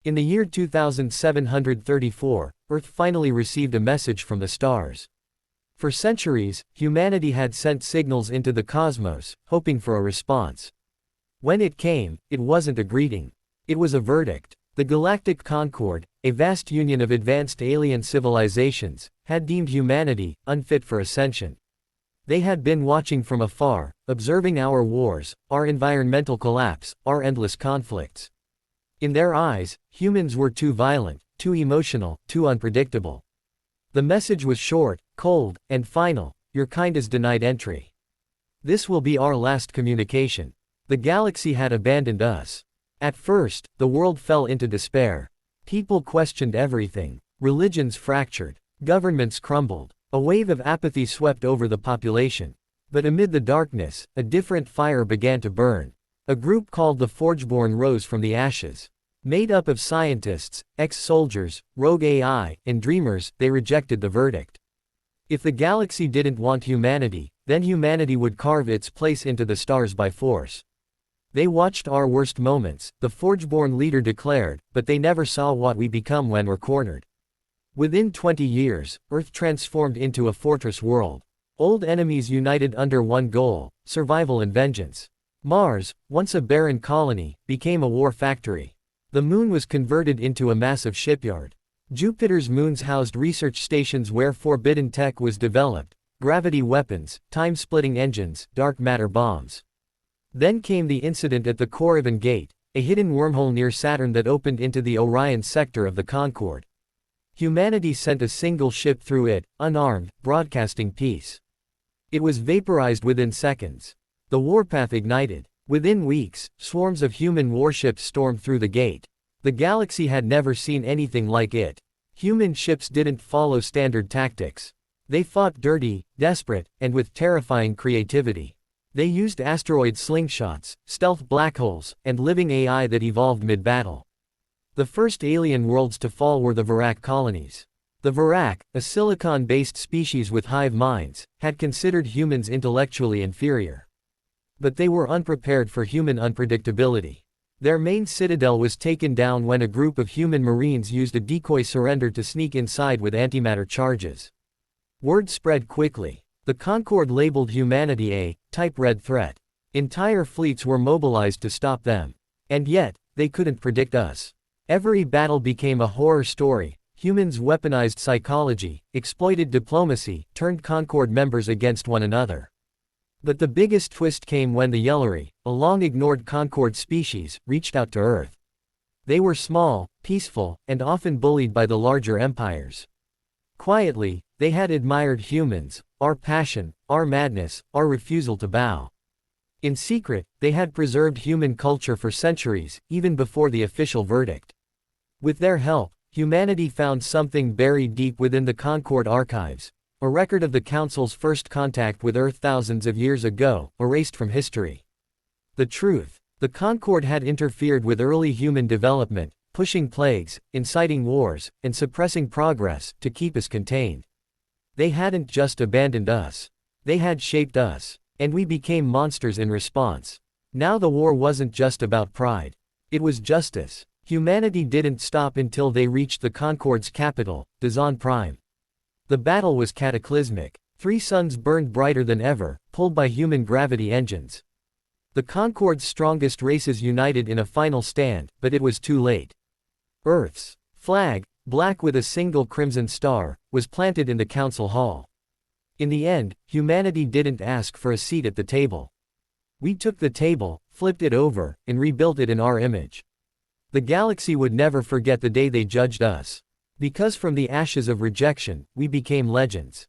In the year 2734, Earth finally received a message from the stars. For centuries, humanity had sent signals into the cosmos, hoping for a response. When it came, it wasn't a greeting. It was a verdict. The Galactic Concord, a vast union of advanced alien civilizations, had deemed humanity unfit for ascension. They had been watching from afar, observing our wars, our environmental collapse, our endless conflicts. In their eyes, humans were too violent, too emotional, too unpredictable. The message was short, cold, and final: your kind is denied entry. This will be our last communication. The galaxy had abandoned us. At first, the world fell into despair. People questioned everything. Religions fractured. Governments crumbled. A wave of apathy swept over the population. But amid the darkness, a different fire began to burn. A group called the Forgeborn rose from the ashes. Made up of scientists, ex-soldiers, rogue AI, and dreamers, they rejected the verdict. If the galaxy didn't want humanity, then humanity would carve its place into the stars by force. They watched our worst moments, the Forgeborn leader declared, but they never saw what we become when we're cornered. Within 20 years, Earth transformed into a fortress world. Old enemies united under one goal: survival and vengeance. Mars, once a barren colony, became a war factory. The moon was converted into a massive shipyard. Jupiter's moons housed research stations where forbidden tech was developed: gravity weapons, time-splitting engines, dark matter bombs. Then came the incident at the Corriban Gate, a hidden wormhole near Saturn that opened into the Orion sector of the Concord. Humanity sent a single ship through it, unarmed, broadcasting peace. It was vaporized within seconds. The warpath ignited. Within weeks, swarms of human warships stormed through the gate. The galaxy had never seen anything like it. Human ships didn't follow standard tactics. They fought dirty, desperate, and with terrifying creativity. They used asteroid slingshots, stealth black holes, and living AI that evolved mid-battle. The first alien worlds to fall were the Varak colonies. The Varak, a silicon-based species with hive minds, had considered humans intellectually inferior. But they were unprepared for human unpredictability. Their main citadel was taken down when a group of human marines used a decoy surrender to sneak inside with antimatter charges. Word spread quickly. The Concord labeled humanity a type red threat. Entire fleets were mobilized to stop them. And yet, they couldn't predict us. Every battle became a horror story. Humans weaponized psychology, exploited diplomacy, turned Concord members against one another. But the biggest twist came when the Yellary, a long-ignored Concord species, reached out to Earth. They were small, peaceful, and often bullied by the larger empires. Quietly, they had admired humans, our passion, our madness, our refusal to bow. In secret, they had preserved human culture for centuries, even before the official verdict. With their help, humanity found something buried deep within the Concord archives. A record of the Council's first contact with Earth thousands of years ago, erased from history. The truth: the Concord had interfered with early human development, pushing plagues, inciting wars, and suppressing progress, to keep us contained. They hadn't just abandoned us. They had shaped us. And we became monsters in response. Now the war wasn't just about pride. It was justice. Humanity didn't stop until they reached the Concord's capital, Dazon Prime. The battle was cataclysmic. 3 suns burned brighter than ever, pulled by human gravity engines. The Concord's strongest races united in a final stand, but it was too late. Earth's flag, black with a single crimson star, was planted in the council hall. In the end, humanity didn't ask for a seat at the table. We took the table, flipped it over, and rebuilt it in our image. The galaxy would never forget the day they judged us. Because from the ashes of rejection, we became legends.